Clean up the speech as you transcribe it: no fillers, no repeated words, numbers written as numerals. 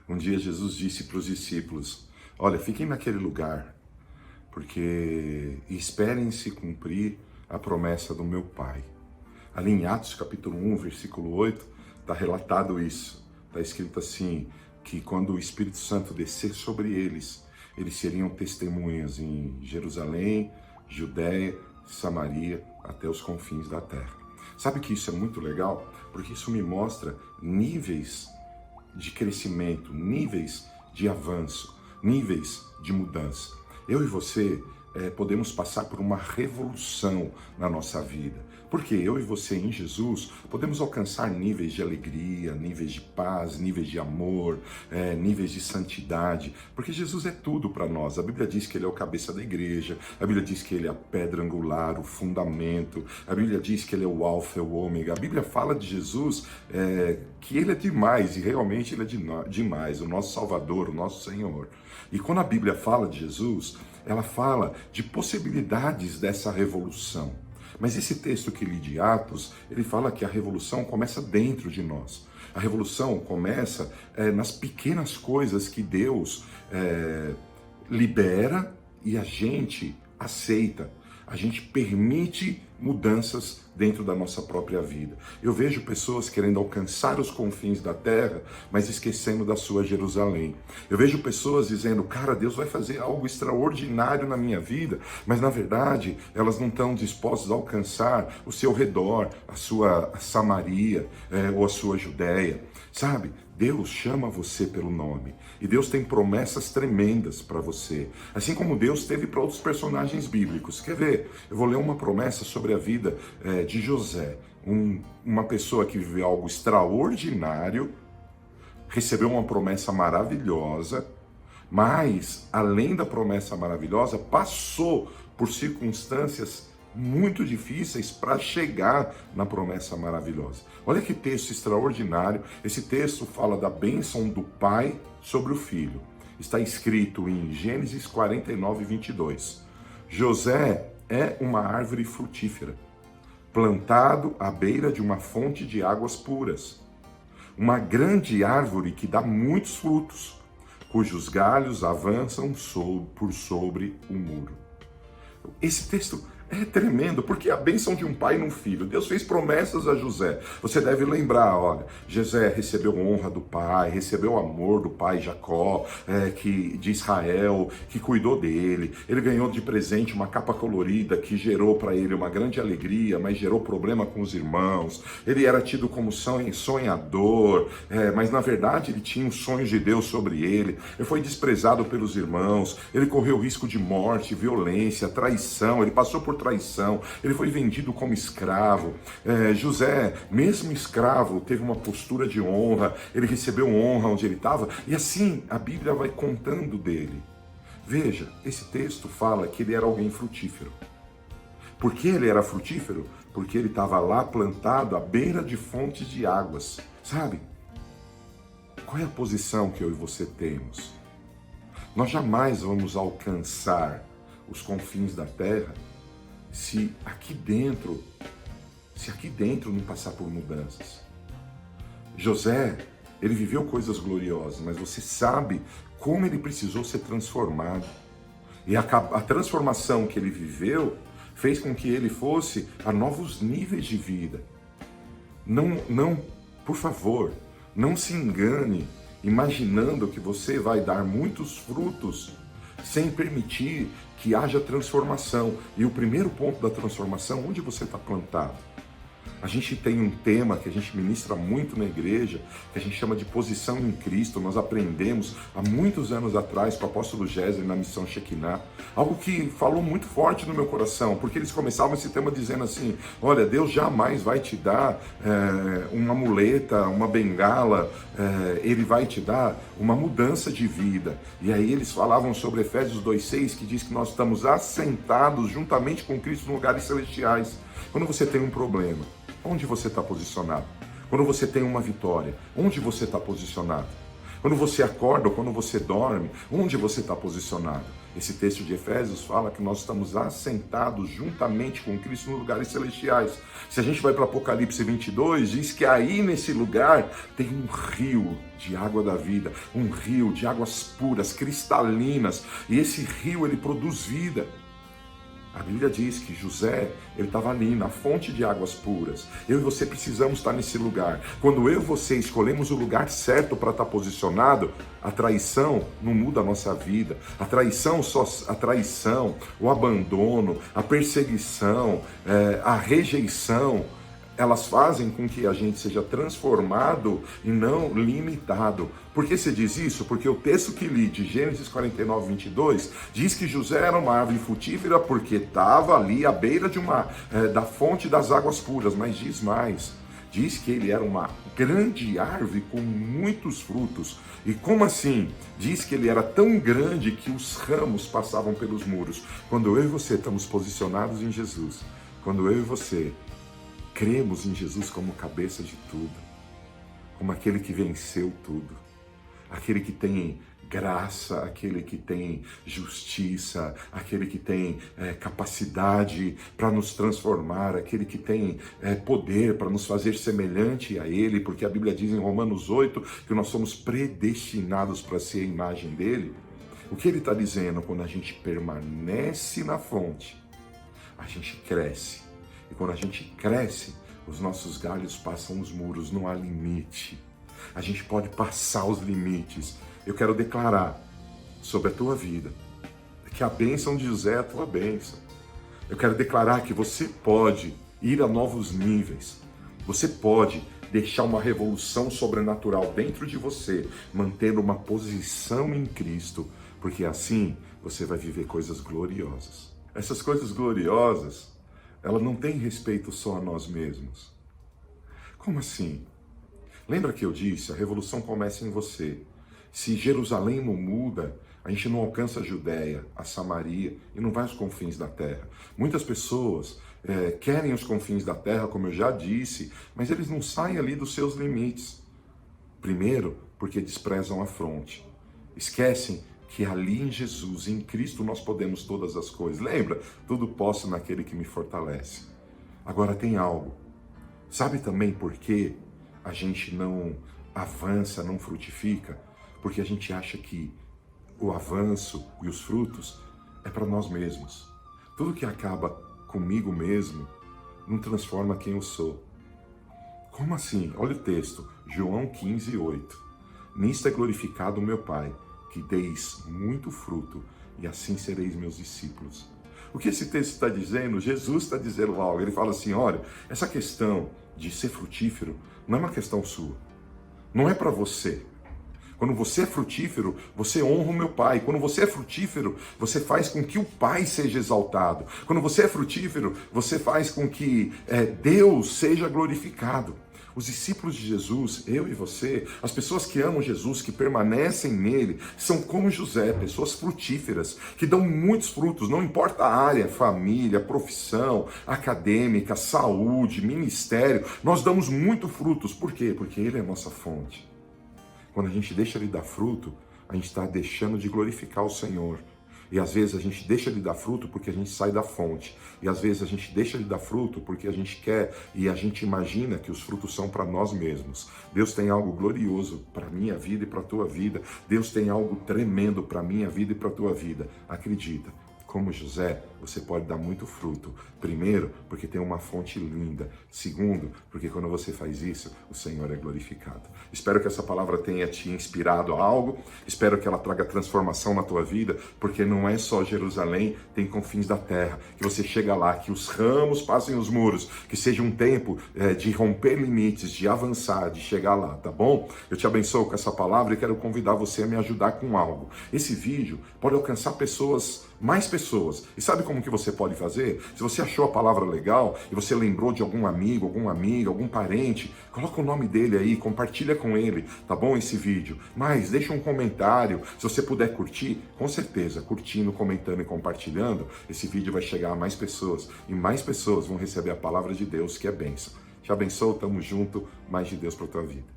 Um dia Jesus disse para os discípulos: olha, fiquem naquele lugar, porque esperem se cumprir a promessa do meu Pai. Ali em Atos capítulo 1, versículo 8, está relatado isso. Está escrito assim, que quando o Espírito Santo descer sobre eles, eles seriam testemunhas em Jerusalém, Judéia, Samaria, até os confins da terra. Sabe que isso é muito legal? Porque isso me mostra níveis de crescimento, níveis de avanço, níveis de mudança. Eu e você podemos passar por uma revolução na nossa vida. Porque eu e você em Jesus podemos alcançar níveis de alegria, níveis de paz, níveis de amor, níveis de santidade. Porque Jesus é tudo para nós. A Bíblia diz que Ele é o cabeça da igreja, a Bíblia diz que Ele é a pedra angular, o fundamento, a Bíblia diz que Ele é o alfa e o ômega. A Bíblia fala de Jesus que Ele é demais, e realmente Ele é demais, o nosso Salvador, o nosso Senhor. E quando a Bíblia fala de Jesus, ela fala de possibilidades dessa revolução. Mas esse texto que li de Atos, ele fala que a revolução começa dentro de nós. A revolução começa nas pequenas coisas que Deus libera e a gente aceita. A gente permite mudanças dentro da nossa própria vida. Eu vejo pessoas querendo alcançar os confins da terra, mas esquecendo da sua Jerusalém. Eu vejo pessoas dizendo, cara, Deus vai fazer algo extraordinário na minha vida, mas na verdade elas não estão dispostas a alcançar o seu redor, a sua Samaria ou a sua Judéia. Sabe? Deus chama você pelo nome e Deus tem promessas tremendas para você, assim como Deus teve para outros personagens bíblicos. Quer ver? Eu vou ler uma promessa sobre a vida de José, uma pessoa que viveu algo extraordinário, recebeu uma promessa maravilhosa, mas além da promessa maravilhosa, passou por circunstâncias muito difíceis para chegar na promessa maravilhosa. Olha que texto extraordinário. Esse texto fala da bênção do pai sobre o filho. Está escrito em Gênesis 49, 22. José é uma árvore frutífera, plantado à beira de uma fonte de águas puras. Uma grande árvore que dá muitos frutos, cujos galhos avançam por sobre o muro. Esse texto é tremendo, porque a bênção de um pai num filho. Deus fez promessas a José. Você deve lembrar, olha, José recebeu honra do pai, recebeu amor do pai Jacó, de Israel, que cuidou dele. Ele ganhou de presente uma capa colorida que gerou para ele uma grande alegria, mas gerou problema com os irmãos. Ele era tido como sonhador, mas na verdade ele tinha os sonhos de Deus sobre ele. Ele foi desprezado pelos irmãos, ele correu risco de morte, violência, traição, ele passou por traição, ele foi vendido como escravo. José, mesmo escravo, teve uma postura de honra, ele recebeu honra onde ele estava, e assim a Bíblia vai contando dele. Veja, esse texto fala que ele era alguém frutífero. Por que ele era frutífero? Porque ele estava lá plantado à beira de fontes de águas. Sabe? Qual é a posição que eu e você temos? Nós jamais vamos alcançar os confins da terra se aqui dentro não passar por mudanças. José, ele viveu coisas gloriosas, mas você sabe como ele precisou ser transformado. E a transformação que ele viveu fez com que ele fosse a novos níveis de vida. Não, por favor, não se engane imaginando que você vai dar muitos frutos sem permitir que haja transformação. E o primeiro ponto da transformação, onde você está plantado? A gente tem um tema que a gente ministra muito na igreja, que a gente chama de posição em Cristo. Nós aprendemos há muitos anos atrás com o apóstolo Géser na missão Shekinah, algo que falou muito forte no meu coração, porque eles começavam esse tema dizendo assim, olha, Deus jamais vai te dar uma muleta, uma bengala, Ele vai te dar uma mudança de vida. E aí eles falavam sobre Efésios 2,6, que diz que nós estamos assentados juntamente com Cristo em lugares celestiais. Quando você tem um problema, onde você está posicionado? Quando você tem uma vitória, onde você está posicionado? Quando você acorda ou quando você dorme, onde você está posicionado? Esse texto de Efésios fala que nós estamos assentados juntamente com Cristo nos lugares celestiais. Se a gente vai para Apocalipse 22, diz que aí nesse lugar tem um rio de água da vida, um rio de águas puras, cristalinas, e esse rio ele produz vida. A Bíblia diz que José, ele estava ali na fonte de águas puras. Eu e você precisamos estar nesse lugar. Quando eu e você escolhemos o lugar certo para estar posicionado, a traição não muda a nossa vida. A traição, o abandono, a perseguição, a rejeição, elas fazem com que a gente seja transformado e não limitado. Por que você diz isso? Porque o texto que li de Gênesis 49, 22, diz que José era uma árvore frutífera porque estava ali à beira da fonte das águas puras, mas diz mais. Diz que ele era uma grande árvore com muitos frutos. E como assim? Diz que ele era tão grande que os ramos passavam pelos muros. Quando eu e você estamos posicionados em Jesus, quando eu e você cremos em Jesus como cabeça de tudo, como aquele que venceu tudo, aquele que tem graça, aquele que tem justiça, aquele que tem capacidade para nos transformar, aquele que tem poder para nos fazer semelhante a Ele, porque a Bíblia diz em Romanos 8 que nós somos predestinados para ser a imagem dEle. O que Ele está dizendo? Quando a gente permanece na fonte, a gente cresce. E quando a gente cresce, os nossos galhos passam os muros, não há limite. A gente pode passar os limites. Eu quero declarar sobre a tua vida que a bênção de José é a tua bênção. Eu quero declarar que você pode ir a novos níveis. Você pode deixar uma revolução sobrenatural dentro de você, mantendo uma posição em Cristo, porque assim você vai viver coisas gloriosas. Essas coisas gloriosas, ela não tem respeito só a nós mesmos. Como assim? Lembra que eu disse, a revolução começa em você. Se Jerusalém não muda, a gente não alcança a Judéia, a Samaria e não vai aos confins da terra. Muitas pessoas querem os confins da terra, como eu já disse, mas eles não saem ali dos seus limites. Primeiro, porque desprezam a fronte. Esquecem que ali em Jesus, em Cristo, nós podemos todas as coisas. Lembra? Tudo posso naquele que me fortalece. Agora tem algo. Sabe também por que a gente não avança, não frutifica? Porque a gente acha que o avanço e os frutos é para nós mesmos. Tudo que acaba comigo mesmo não transforma quem eu sou. Como assim? Olha o texto, João 15, 8. Nisto é glorificado o meu Pai, que deis muito fruto, e assim sereis meus discípulos. O que esse texto está dizendo? Jesus está dizendo algo. Ele fala assim, olha, essa questão de ser frutífero não é uma questão sua. Não é para você. Quando você é frutífero, você honra o meu Pai. Quando você é frutífero, você faz com que o Pai seja exaltado. Quando você é frutífero, você faz com que Deus seja glorificado. Os discípulos de Jesus, eu e você, as pessoas que amam Jesus, que permanecem nele, são como José, pessoas frutíferas, que dão muitos frutos, não importa a área, família, profissão, acadêmica, saúde, ministério, nós damos muito frutos. Por quê? Porque ele é a nossa fonte. Quando a gente deixa ele dar fruto, a gente está deixando de glorificar o Senhor. E às vezes a gente deixa de dar fruto porque a gente sai da fonte. E às vezes a gente deixa de dar fruto porque a gente quer e a gente imagina que os frutos são para nós mesmos. Deus tem algo glorioso para a minha vida e para a tua vida. Deus tem algo tremendo para a minha vida e para a tua vida. Acredita. Como José, você pode dar muito fruto. Primeiro, porque tem uma fonte linda. Segundo, porque quando você faz isso, o Senhor é glorificado. Espero que essa palavra tenha te inspirado a algo. Espero que ela traga transformação na tua vida, porque não é só Jerusalém, tem confins da terra. Que você chega lá, que os ramos passem os muros, que seja um tempo de romper limites, de avançar, de chegar lá, tá bom? Eu te abençoo com essa palavra e quero convidar você a me ajudar com algo. Esse vídeo pode alcançar mais pessoas. E sabe como que você pode fazer? Se você achou a palavra legal e você lembrou de algum amigo, alguma amiga, algum parente, coloca o nome dele aí, compartilha com ele, tá bom, esse vídeo. Mas deixa um comentário, se você puder curtir, com certeza, curtindo, comentando e compartilhando, esse vídeo vai chegar a mais pessoas e mais pessoas vão receber a palavra de Deus, que é bênção. Te abençoo, tamo junto, mais de Deus pra tua vida.